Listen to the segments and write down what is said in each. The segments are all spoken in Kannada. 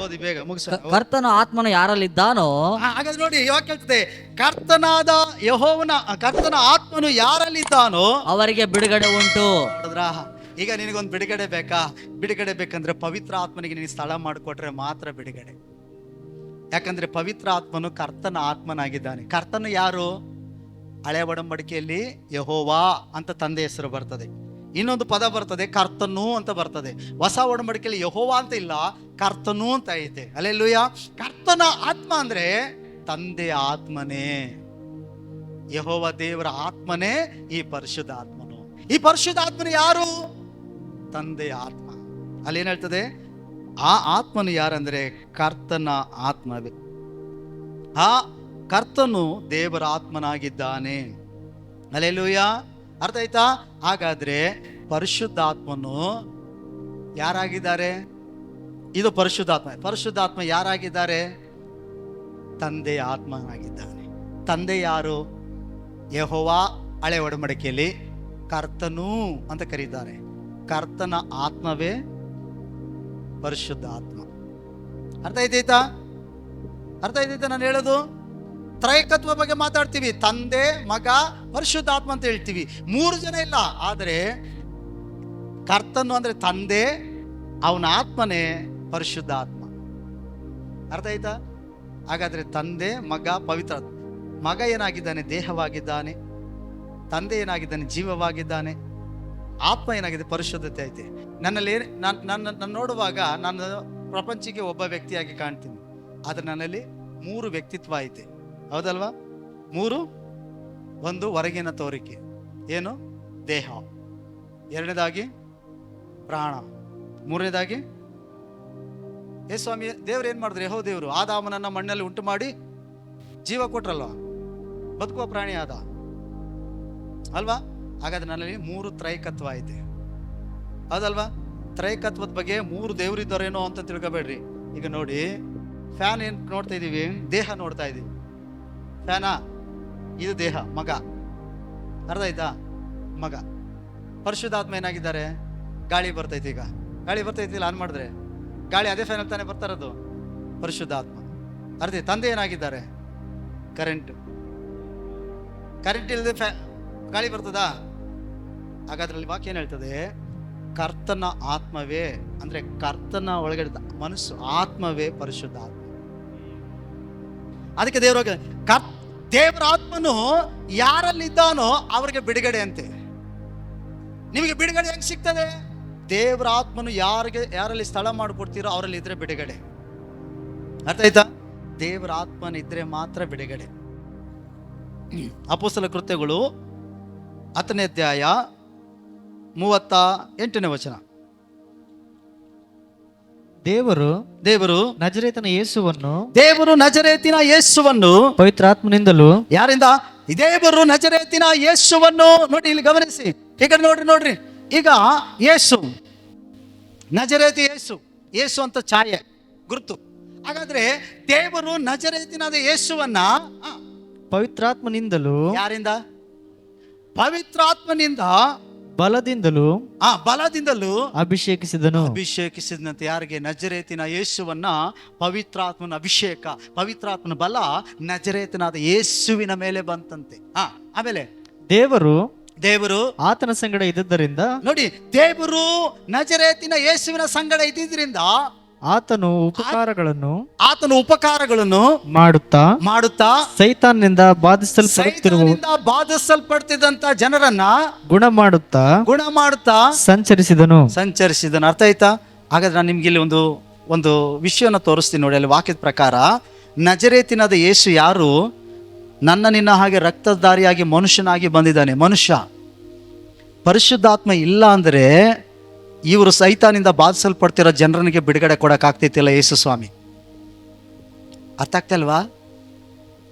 ಓದಿ ಬೇಗ ಮುಗಿಸ. ಕರ್ತನ ಆತ್ಮನು ಯಾರಲ್ಲಿದ್ದಾನೋ, ಹಾಗಾದ್ರೆ ನೋಡಿ ಇವಾಗ ಕೇಳ್ತದೆ, ಕರ್ತನ ಆತ್ಮನು ಯಾರಲ್ಲಿದ್ದಾನೋ ಅವರಿಗೆ ಬಿಡುಗಡೆ ಉಂಟು. ನೋಡಿದ್ರಾ? ಈಗ ನಿನಗೊಂದು ಬಿಡುಗಡೆ ಬೇಕಾ? ಬಿಡುಗಡೆ ಬೇಕಂದ್ರೆ ಪವಿತ್ರ ಆತ್ಮನಿಗೆ ನೀನು ಸ್ಥಳ ಮಾಡಿಕೊಟ್ರೆ ಮಾತ್ರ ಬಿಡುಗಡೆ. ಯಾಕಂದ್ರೆ ಪವಿತ್ರ ಆತ್ಮನು ಕರ್ತನ ಆತ್ಮನಾಗಿದ್ದಾನೆ. ಕರ್ತನು ಯಾರು? ಹಳೆ ಒಡಂಬಡಿಕೆಯಲ್ಲಿ ಯೆಹೋವಾ ಅಂತ ತಂದೆ ಹೆಸರು ಬರ್ತದೆ. ಇನ್ನೊಂದು ಪದ ಬರ್ತದೆ ಕರ್ತನು ಅಂತ ಬರ್ತದೆ. ಹೊಸ ಒಡಂಬಡಿಕೆಯಲ್ಲಿ ಯೆಹೋವಾ ಅಂತ ಇಲ್ಲ, ಕರ್ತನು ಅಂತ ಐತೆ. ಹಲ್ಲೆಲೂಯಾ. ಕರ್ತನ ಆತ್ಮ ಅಂದ್ರೆ ತಂದೆಯ ಆತ್ಮನೇ, ಯೆಹೋವ ದೇವರ ಆತ್ಮನೇ ಈ ಪರಿಶುದ್ಧ ಆತ್ಮನು. ಈ ಪರಿಶುದ್ಧ ಆತ್ಮನು ಯಾರು? ತಂದೆಯ ಆತ್ಮ. ಅಲ್ಲಿ ಏನ್ ಹೇಳ್ತದೆ? ಆ ಆತ್ಮನು ಯಾರಂದ್ರೆ ಕರ್ತನ ಆತ್ಮವೇ. ಆ ಕರ್ತನು ದೇವರ ಆತ್ಮನಾಗಿದ್ದಾನೆ. ಹಲ್ಲೆಲೂಯಾ. ಅರ್ಥ ಆಯ್ತಾ? ಹಾಗಾದ್ರೆ ಪರಿಶುದ್ಧಾತ್ಮನು ಯಾರಾಗಿದ್ದಾರೆ? ಇದು ಪರಿಶುದ್ಧಾತ್ಮ. ಪರಿಶುದ್ಧಾತ್ಮ ಯಾರಾಗಿದ್ದಾರೆ? ತಂದೆಯ ಆತ್ಮನಾಗಿದ್ದಾನೆ. ತಂದೆ ಯಾರು? ಯೆಹೋವಾ ಹಳೆ ಒಡಂಬಡಿಕೆಯಲ್ಲಿ ಕರ್ತನು ಅಂತ ಕರೀತಾರೆ. ಕರ್ತನ ಆತ್ಮವೇ ಪರಿಶುದ್ಧ ಆತ್ಮ. ಅರ್ಥ ಆಯ್ತಾಯ್ತಾ? ಅರ್ಥ ಆಯ್ತಾಯ್ತಾ ನಾನು ಹೇಳೋದು? ತ್ರೈಕತ್ವ ಬಗ್ಗೆ ಮಾತಾಡ್ತೀವಿ, ತಂದೆ, ಮಗ, ಪರಿಶುದ್ಧಾತ್ಮ ಅಂತ ಹೇಳ್ತೀವಿ. 3 ಜನ ಇಲ್ಲ, ಆದರೆ ಕರ್ತನು ಅಂದ್ರೆ ತಂದೆ, ಅವನ ಆತ್ಮನೇ ಪರಿಶುದ್ಧ ಆತ್ಮ. ಅರ್ಥ ಆಯ್ತಾ? ಹಾಗಾದ್ರೆ ತಂದೆ, ಮಗ, ಪವಿತ್ರ. ಮಗ ಏನಾಗಿದ್ದಾನೆ? ದೇಹವಾಗಿದ್ದಾನೆ. ತಂದೆ ಏನಾಗಿದ್ದಾನೆ? ಜೀವವಾಗಿದ್ದಾನೆ. ಆತ್ಮ ಏನಾಗಿದೆ? ಪರಿಶುದ್ಧತೆ ಐತೆ. ನನ್ನಲ್ಲಿ ನನ್ನ ನೋಡುವಾಗ ನಾನು ಪ್ರಪಂಚಕ್ಕೆ ಒಬ್ಬ ವ್ಯಕ್ತಿಯಾಗಿ ಕಾಣ್ತೀನಿ, ಆದ್ರೆ ನನ್ನಲ್ಲಿ 3 ವ್ಯಕ್ತಿತ್ವ ಐತೆ. ಹೌದಲ್ವಾ? 3. ಒಂದು ಹೊರಗಿನ ತೋರಿಕೆ, ಏನು? ದೇಹ. 2ನೇದಾಗಿ ಪ್ರಾಣ. 3ನೇದಾಗಿ ಸ್ವಾಮಿ ದೇವ್ರು ಏನ್ ಮಾಡಿದ್ರು? ಯೆಹೋವ ದೇವರು ಆದಾಮನನ್ನ ಮಣ್ಣಲ್ಲಿ ಉಂಟು ಮಾಡಿ ಜೀವ ಕೊಟ್ರಲ್ವಾ, ಬದುಕುವ ಪ್ರಾಣಿ ಆದ ಅಲ್ವಾ? ಹಾಗಾದ್ರೆ ನನ್ನಲ್ಲಿ 3 ತ್ರೈಕತ್ವ ಐತೆ. ಹೌದಲ್ವಾ? ತ್ರೈಕತ್ವದ ಬಗ್ಗೆ 3 ದೇವರಿದ್ದಾರೇನೋ ಅಂತ ತಿಳ್ಕೊಬೇಡ್ರಿ. ಈಗ ನೋಡಿ, ಫ್ಯಾನ್ ಏನ್ ನೋಡ್ತಾ ಇದೀವಿ? ದೇಹ ನೋಡ್ತಾ ಇದೀವಿ. ಫ್ಯಾನಾ? ಇದು ದೇಹ, ಮಗ. ಅರ್ಥ ಆಯ್ತಾ? ಮಗ. ಪರಿಶುದ್ಧಾತ್ಮ ಏನಾಗಿದ್ದಾರೆ? ಗಾಳಿ ಬರ್ತೈತಿ. ಈಗ ಗಾಳಿ ಬರ್ತೈತಿಲ್ಲ, ಆನ್ ಮಾಡಿದ್ರೆ ಗಾಳಿ ಅದೇ ಫ್ಯಾನ್ ತಾನೇ ಬರ್ತಾ ಇರೋದು, ಪರಿಶುದ್ಧಾತ್ಮ. ಅರ್ಥ? ತಂದೆ ಏನಾಗಿದ್ದಾರೆ? ಕರೆಂಟ್. ಕರೆಂಟ್ ಇಲ್ಲದೆ ಗಾಳಿ ಬರ್ತದಾ? ಹಾಗಾದ್ರಲ್ಲಿ ವಾಕ್ಯ ಏನ್ ಹೇಳ್ತದೆ? ಕರ್ತನ ಆತ್ಮವೇ, ಅಂದ್ರೆ ಕರ್ತನ ಒಳಗಡೆ ಮನಸ್ಸು, ಆತ್ಮವೇ ಪರಿಶುದ್ಧ ಆತ್ಮ. ಅದಕ್ಕೆ ದೇವರ ಆತ್ಮನು ಯಾರಲ್ಲಿದ್ದಾನೋ ಅವರಿಗೆ ಬಿಡುಗಡೆ ಅಂತೆ. ನಿಮಗೆ ಬಿಡುಗಡೆ ಹೆಂಗ್ ಸಿಗ್ತದೆ? ದೇವರ ಆತ್ಮನು ಯಾರಲ್ಲಿ ಸ್ಥಳ ಮಾಡಿಕೊಡ್ತೀರೋ ಅವರಲ್ಲಿ ಇದ್ರೆ ಬಿಡುಗಡೆ. ಅರ್ಥ ಆಯ್ತಾ? ದೇವರ ಆತ್ಮನ ಇದ್ರೆ ಮಾತ್ರ ಬಿಡುಗಡೆ. ಅಪೊಸ್ತಲ ಕೃತ್ಯಗಳು 10ನೇ ಅಧ್ಯಾಯ 38ನೇ ವಚನ. ದೇವರು ನಜರೇತಿನ ಯೇಸುವನ್ನು ಪವಿತ್ರಾತ್ಮನಿಂದಲೂ. ಯಾರಿಂದ? ದೇವರು ನಜರೇತಿನ ಯೇಸುವನ್ನು. ನೋಡಿ ಇಲ್ಲಿ ಗಮನಿಸಿ, ಈಗ ನೋಡ್ರಿ ಈಗ ಯೇಸು, ನಜರೇತಿ ಯೇಸು ಅಂತ ಛಾಯೆ, ಗುರುತು. ಹಾಗಾದ್ರೆ ದೇವರು ನಜರೇತಿನಾದ ಯೇಸುವನ್ನ ಪವಿತ್ರಾತ್ಮನಿಂದಲೂ. ಯಾರಿಂದ? ಪವಿತ್ರಾತ್ಮನಿಂದ, ಬಲದಿಂದಲೂ ಅಭಿಷೇಕಿಸಿದಂತೆ. ಯಾರಿಗೆ? ನಜರೇತಿನ ಯೇಸುವನ್ನ ಪವಿತ್ರಾತ್ಮನ ಅಭಿಷೇಕ, ಪವಿತ್ರಾತ್ಮನ ಬಲ ನಜರೇತಿನಾದ ಯೇಸುವಿನ ಮೇಲೆ ಬಂತಂತೆ. ಆಮೇಲೆ ದೇವರು ಆತನ ಸಂಗಡ ಇದ್ದದ್ದರಿಂದ, ನೋಡಿ, ದೇವರು ನಜರೇತಿನ ಯೇಸುವಿನ ಸಂಗಡ ಇದ್ದಿದ್ರಿಂದ ಆತನು ಉಪಕಾರಗಳನ್ನು ಮಾಡುತ್ತಾ ಸೈತಾನನಿಂದ ಬಾಧಿಸಲ್ಪಡ್ತಿದ್ದಂತ ಜನರನ್ನ ಗುಣ ಮಾಡುತ್ತಾ ಸಂಚರಿಸಿದನು. ಅರ್ಥ ಆಯ್ತಾ? ಹಾಗಾದ್ರೆ ನಾನು ನಿಮ್ಗೆ ಇಲ್ಲಿ ಒಂದು ವಿಷಯನ ತೋರಿಸ್ತೀನಿ ನೋಡಿ. ಅಲ್ಲಿ ವಾಕ್ಯದ ಪ್ರಕಾರ ನಜರೇತಿನಾದ ಯೇಸು ಯಾರು? ನಿನ್ನ ಹಾಗೆ ರಕ್ತಧಾರಿಯಾಗಿ ಮನುಷ್ಯನಾಗಿ ಬಂದಿದ್ದಾನೆ. ಮನುಷ್ಯ. ಪರಿಶುದ್ಧಾತ್ಮ ಇಲ್ಲ ಅಂದ್ರೆ ಇವರು ಸೈತಾನಿಂದ ಬಾಧಿಸಲ್ಪಡ್ತಿರೋ ಜನರನಿಗೆ ಬಿಡುಗಡೆ ಕೊಡಕ್ಕಾಗ್ತಿತ್ತಿಲ್ಲ ಯೇಸು ಸ್ವಾಮಿ. ಅರ್ಥ ಆಗ್ತಲ್ವಾ?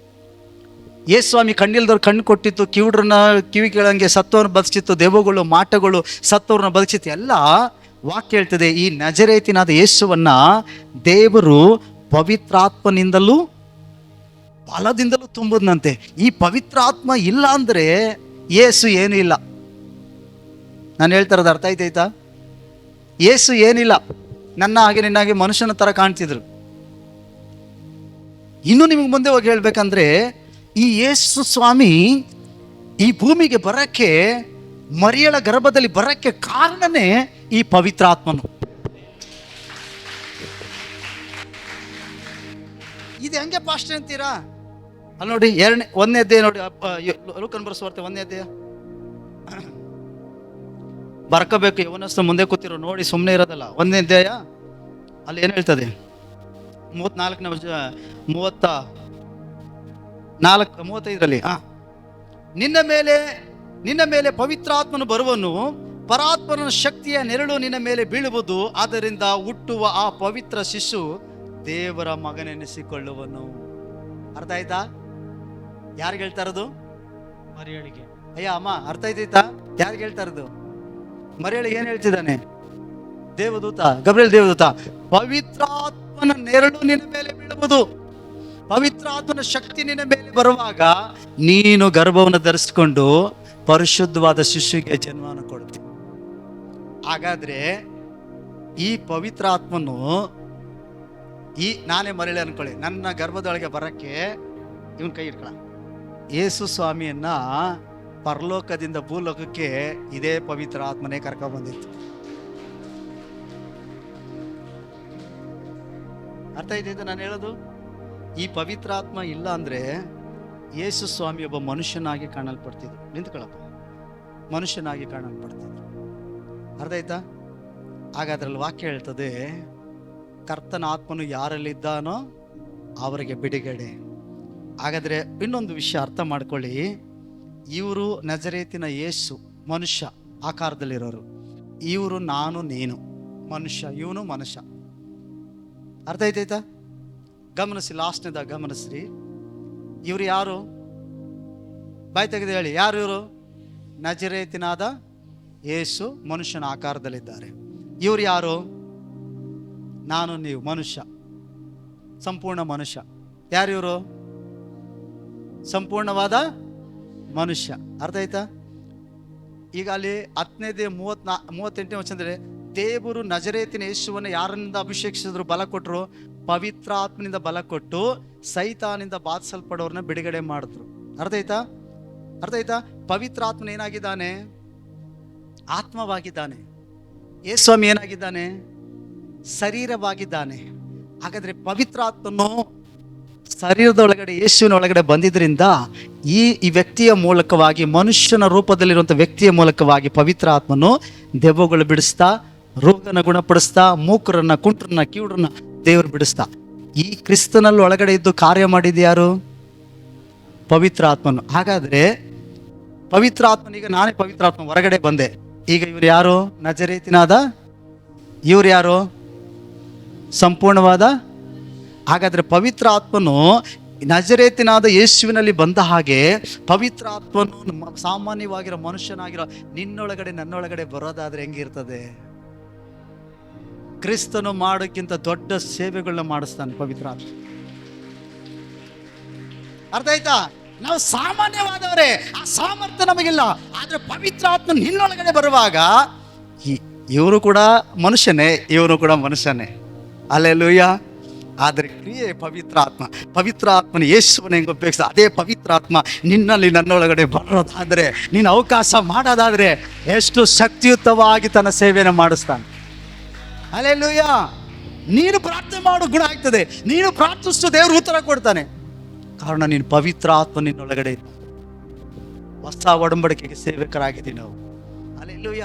ಯೇಸು ಸ್ವಾಮಿ ಕಣ್ಣಿಲ್ದವ್ರು ಕಣ್ಣು ಕೊಟ್ಟಿತ್ತು, ಕಿವುಡ್ರನ್ನ ಕಿವಿ ಕೇಳಂಗೆ ಸತ್ತವ್ರನ್ನ ಬದುಕಿತ್ತು, ದೆವ್ವಗಳು ಮಾಟಗಳು ಸತ್ತವ್ರನ್ನ ಬದುಕಿತ್ತು. ಎಲ್ಲ ವಾಕ್ಯ ಹೇಳ್ತದೆ. ಈ ನಜರೇತಿನಾದ ಯೇಸುವನ್ನ ದೇವರು ಪವಿತ್ರಾತ್ಮನಿಂದಲೂ ಬಲದಿಂದಲೂ ತುಂಬುದನಂತೆ. ಈ ಪವಿತ್ರಾತ್ಮ ಇಲ್ಲ ಅಂದ್ರೆ ಯೇಸು ಏನೂ ಇಲ್ಲ. ನಾನು ಹೇಳ್ತಾ ಇರೋದು ಅರ್ಥ ಆಯ್ತಾಯ್ತಾ? ಯೇಸು ಏನಿಲ್ಲ, ನನ್ನ ಹಾಗೆ ನಿನ್ನಾಗೆ ಮನುಷ್ಯನ ಥರ ಕಾಣ್ತಿದ್ರು. ಇನ್ನು ನಿಮಗೆ ಮುಂದೆ ಹೋಗಿ ಹೇಳ್ಬೇಕಂದ್ರೆ ಈ ಯೇಸು ಸ್ವಾಮಿ ಈ ಭೂಮಿಗೆ ಬರಕ್ಕೆ, ಮರಿಯಳ ಗರ್ಭದಲ್ಲಿ ಬರಕ್ಕೆ ಕಾರಣನೇ ಈ ಪವಿತ್ರಾತ್ಮನು. ಇದು ಹೆಂಗೆ ಪಾಸ್ಟರ್ ಅಂತೀರಾ? ಅಲ್ಲಿ ನೋಡಿ, ಒಂದನೇ ಅಧ್ಯಾಯ ನೋಡಿ, ಲೂಕನ ಬರೆಸುವಾರ್ತೆ 1ನೇ ಅಧ್ಯಾಯ. ಬರ್ಕೋಬೇಕು, ಯವನಸ್ಥ ಮುಂದೆ ಕೂತಿರೋ ನೋಡಿ, ಸುಮ್ಮನೆ ಇರೋದಲ್ಲ. 1ನೇ ಅಧ್ಯಾಯ ಅಲ್ಲಿ ಏನು ಹೇಳ್ತದೆ? 35ರಲ್ಲಿ ನಿನ್ನ ಮೇಲೆ ಪವಿತ್ರಾತ್ಮನು ಬರುವನು, ಪರಾತ್ಮನ ಶಕ್ತಿಯ ನೆರಳು ನಿನ್ನ ಮೇಲೆ ಬೀಳುವುದು, ಆದ್ದರಿಂದ ಹುಟ್ಟುವ ಆ ಪವಿತ್ರ ಶಿಶು ದೇವರ ಮಗನೆನಿಸಿಕೊಳ್ಳುವನು. ಅರ್ಥ ಆಯ್ತಾ? ಯಾರಿಗೆ ಹೇಳ್ತಾ ಇರೋದು? ಮರಿಯಳಿಗೆ. ಅಯ್ಯ ಅಮ್ಮ, ಅರ್ಥ ಆಯ್ತಾ? ಯಾರಿಗೆ ಹೇಳ್ತಾ ಇರೋದು? ಮರಿಯಳಿಗೆ ಏನ್ ಹೇಳ್ತಿದ್ದಾನೆ? ದೇವದೂತ ಗಬ್ರಿಯೇಲ್ ದೇವದೂತ, ಪವಿತ್ರಾತ್ಮನ ನೆರಳು ನಿನ್ನ ಮೇಲೆ ಬೀಳುವುದು, ಪವಿತ್ರಾತ್ಮನ ಶಕ್ತಿ ನಿನ್ನ ಮೇಲೆ ಬರುವಾಗ ನೀನು ಗರ್ಭವನ್ನು ಧರಿಸಿಕೊಂಡು ಪರಿಶುದ್ಧವಾದ ಶಿಶುವಿಗೆ ಜನ್ಮವನ್ನು ಕೊಡ್ತೀನಿ. ಹಾಗಾದ್ರೆ ಈ ಪವಿತ್ರಾತ್ಮನು ನಾನೇ ಮರಳಿ ಅನ್ಕೊಳ್ಳಿ, ನನ್ನ ಗರ್ಭದೊಳಗೆ ಬರಕ್ಕೆ ಇವನ್ ಕೈ ಇಟ್ಕೊಳ. ಯೇಸು ಸ್ವಾಮಿಯನ್ನ ಪರಲೋಕದಿಂದ ಭೂಲೋಕಕ್ಕೆ ಇದೇ ಪವಿತ್ರ ಆತ್ಮನೇ ಕರ್ಕೊಂಡ್ ಬಂದಿತ್ತು. ಅರ್ಥ ಇದೆ ನಾನು ಹೇಳೋದು? ಈ ಪವಿತ್ರಾತ್ಮ ಇಲ್ಲ ಅಂದ್ರೆ ಯೇಸು ಸ್ವಾಮಿ ಒಬ್ಬ ಮನುಷ್ಯನಾಗಿ ಕಾಣಲ್ಪಡ್ತಿದ್ರು. ನಿಂತ್ಕೊಳ್ಳಪ್ಪ, ಮನುಷ್ಯನಾಗಿ ಕಾಣಲ್ಪಡ್ತಿದ್ರು. ಅರ್ಥ ಆಯ್ತಾ? ಹಾಗಾದ್ರಲ್ಲಿ ವಾಕ್ಯ ಹೇಳ್ತದೆ, ಕರ್ತನ ಆತ್ಮನು ಯಾರಲ್ಲಿದ್ದಾನೋ ಅವರಿಗೆ ಬಿಡುಗಡೆ. ಹಾಗಾದ್ರೆ ಇನ್ನೊಂದು ವಿಷಯ ಅರ್ಥ ಮಾಡ್ಕೊಳ್ಳಿ, ಇವರು ನಜರೇತಿನ ಯೇಸು ಮನುಷ್ಯ ಆಕಾರದಲ್ಲಿರೋರು, ಇವರು ನಾನು ನೀನು ಮನುಷ್ಯ, ಇವನು ಮನುಷ್ಯ. ಅರ್ಥ ಆಯ್ತಾಯ್ತಾ? ಗಮನಿಸಿ, ಲಾಸ್ಟ್ನೇದಾಗ ಗಮನಿಸ್ರಿ. ಇವರು ಯಾರು? ಬಾಯಿ ತೆಗೆದು ಹೇಳಿ, ಯಾರು ಇವರು? ನಜರೇತಿನಾದ ಯೇಸು ಮನುಷ್ಯನ ಆಕಾರದಲ್ಲಿದ್ದಾರೆ. ಇವರು ಯಾರು? ನಾನು ನೀವು ಮನುಷ್ಯ, ಸಂಪೂರ್ಣ ಮನುಷ್ಯ. ಯಾರು ಇವರು? ಸಂಪೂರ್ಣವಾದ ಮನುಷ್ಯ. ಅರ್ಥ ಆಯ್ತಾ? ಈಗ ಅಲ್ಲಿ 10ನೇ 38ನೇ ವಚನದಲ್ಲಿ ದೇವರು ನಜರೇತಿನ ಯೇಸುವನ್ನು ಯಾರನ್ನಿಂದ ಅಭಿಷೇಕಿಸಿದ್ರು, ಬಲ ಕೊಟ್ಟರು? ಪವಿತ್ರ ಆತ್ಮನಿಂದ ಬಲ ಕೊಟ್ಟು ಸೈತಾನಿಂದ ಬಾಧಿಸಲ್ಪಡೋರನ್ನ ಬಿಡುಗಡೆ ಮಾಡಿದ್ರು. ಅರ್ಥ ಆಯ್ತಾ? ಅರ್ಥ ಆಯ್ತಾ? ಪವಿತ್ರ ಆತ್ಮನ ಏನಾಗಿದ್ದಾನೆ? ಆತ್ಮವಾಗಿದ್ದಾನೆ. ಯೇಸ್ವಾಮಿ ಏನಾಗಿದ್ದಾನೆ? ಶರೀರವಾಗಿದ್ದಾನೆ. ಹಾಗಾದ್ರೆ ಪವಿತ್ರ ಆತ್ಮನು ಶರೀರದೊಳಗಡೆ ಯೇಸುವಿನ ಒಳಗಡೆ ಬಂದಿದ್ರಿಂದ ಈ ವ್ಯಕ್ತಿಯ ಮೂಲಕವಾಗಿ, ಮನುಷ್ಯನ ರೂಪದಲ್ಲಿರುವಂಥ ವ್ಯಕ್ತಿಯ ಮೂಲಕವಾಗಿ ಪವಿತ್ರ ಆತ್ಮನು ದೆವ್ವಗಳು ಬಿಡಿಸ್ತಾ, ರೋಗನ ಗುಣಪಡಿಸ್ತಾ, ಮೂಕರನ್ನ, ಕುಂಟ್ರನ್ನ, ಕಿವುಡ್ರನ್ನ ದೇವರು ಬಿಡಿಸ್ತಾ. ಈ ಕ್ರಿಸ್ತನಲ್ಲಿ ಒಳಗಡೆ ಇದ್ದು ಕಾರ್ಯ ಮಾಡಿದ ಯಾರು? ಪವಿತ್ರ ಆತ್ಮನು. ಹಾಗಾದ್ರೆ ಪವಿತ್ರ ಆತ್ಮನೀಗ ನಾನೇ ಪವಿತ್ರ ಆತ್ಮ ಹೊರಗಡೆ ಬಂದೆ. ಈಗ ಇವ್ರು ಯಾರು? ನಜರೇತಿನಾದ. ಇವ್ರು ಯಾರು? ಸಂಪೂರ್ಣವಾದ. ಹಾಗಾದ್ರೆ ಪವಿತ್ರ ಆತ್ಮನು ನಜರೇತಿನಾದ ಯೇಸುವಿನಲ್ಲಿ ಬಂದ ಹಾಗೆ ಪವಿತ್ರ ಆತ್ಮನು ಸಾಮಾನ್ಯವಾಗಿರೋ ಮನುಷ್ಯನಾಗಿರೋ ನಿನ್ನೊಳಗಡೆ ನನ್ನೊಳಗಡೆ ಬರೋದಾದ್ರೆ ಹೆಂಗಿರ್ತದೆ? ಕ್ರಿಸ್ತನು ಮಾಡೋಕ್ಕಿಂತ ದೊಡ್ಡ ಸೇವೆಗಳನ್ನ ಮಾಡಿಸ್ತಾನೆ ಪವಿತ್ರ ಆತ್ಮ. ಅರ್ಥ ಆಯ್ತಾ? ನಾವು ಸಾಮಾನ್ಯವಾದವರೇ, ಆ ಸಾಮರ್ಥ್ಯ ನಮಗಿಲ್ಲ. ಆದ್ರೆ ಪವಿತ್ರ ಆತ್ಮ ನಿನ್ನೊಳಗಡೆ ಬರುವಾಗ ಇವರು ಕೂಡ ಮನುಷ್ಯನೇ, ಇವನು ಕೂಡ ಮನುಷ್ಯನೇ. ಅಲ್ಲೆಲೂಯ. ಆದರೆ ಕ್ರಿಯೆ ಪವಿತ್ರ ಆತ್ಮ. ಪವಿತ್ರ ಆತ್ಮನ ಯೇಸುವನ್ನ ಹೆಂಗೆ ಉಪಯೋಗಿಸ, ಅದೇ ಪವಿತ್ರ ಆತ್ಮ ನಿನ್ನಲ್ಲಿ ನನ್ನೊಳಗಡೆ ಬರೋದಾದ್ರೆ, ನೀನು ಅವಕಾಶ ಮಾಡೋದಾದ್ರೆ ಎಷ್ಟು ಶಕ್ತಿಯುತವಾಗಿ ತನ್ನ ಸೇವೆಯನ್ನು ಮಾಡಿಸ್ತಾನೆ. ಅಲ್ಲೆಲೂಯ. ನೀನು ಪ್ರಾರ್ಥನೆ ಮಾಡೋ ಗುಣ ಆಗ್ತದೆ, ನೀನು ಪ್ರಾರ್ಥಿಸು, ದೇವರು ಉತ್ತರ ಕೊಡ್ತಾನೆ. ಕಾರಣ ನೀನು ಪವಿತ್ರ ಆತ್ಮ ನಿನ್ನೊಳಗಡೆ ಇಲ್ಲ. ಹೊಸ ಒಡಂಬಡಿಕೆಗೆ ಸೇವಕರಾಗಿದ್ದೀವಿ ನಾವು. ಅಲ್ಲೆಲೂಯ.